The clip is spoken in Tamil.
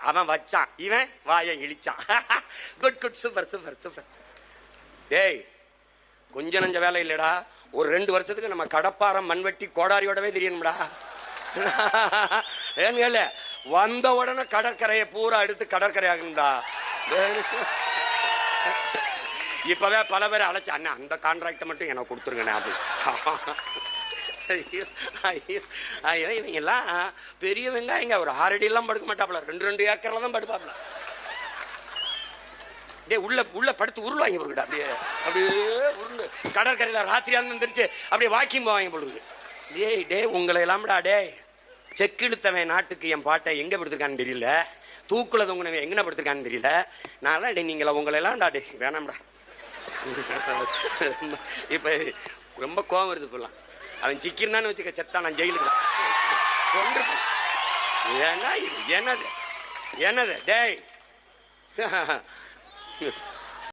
அவன் வச்சான், இவன் வாயை இழிச்சான். Good good, super super super. டேய் கொஞ்சம் நஞ்ச வேலை இல்லடா, ஒரு 2 வருஷத்துக்கு நம்ம கடப்பாரம் மண்வெட்டி கோடாரியோடவே தெரியணும்டா. ஏன்னு வந்த உடனே கடற்கரையை பூரா எடுத்து கடற்கரை ஆகணும்டா. இப்பவே பல பேர் அழைச்சா, அண்ணா அந்த கான்ட்ராக்டை மட்டும் எனக்கு கொடுத்துருங்கண்ணே அப்படி. ஐயோ இவங்க எல்லாம் பெரிய வெங்காயங்க, ஒரு 6 அடி எல்லாம் படுக்க மாட்டாப்ல, 2 ஏக்கர்ல தான் படுப்பாப்ல. உள்ள படுத்து உருள்வாங்க பொருள், அப்படியே அப்படியே உருண்டு கடற்கரையில ராத்திரியா இருந்துருச்சு அப்படியே வாக்கிங் போவாங்க பொழுது. டே உங்களை எல்லாம்டா, டே செக்கு இழுத்தவன் நாட்டுக்கு என் பாட்டை எங்க படுத்திருக்கான்னு தெரியல, தூக்குல தொங்குனவன் எங்க படுத்திருக்கான்னு தெரியல. நான் டே நீங்கள உங்களை எல்லாம்டா, டே வேணாம்டா. இப்ப ரொம்ப கோவம் வருது. இப்பெல்லாம் அவன் சிக்கிருந்தான்னு வச்சுக்க, செத்தா நான் ஜெயிலுக்கு கொண்டிருப்பேன். ஏன்னா இது என்னது என்னது டேய்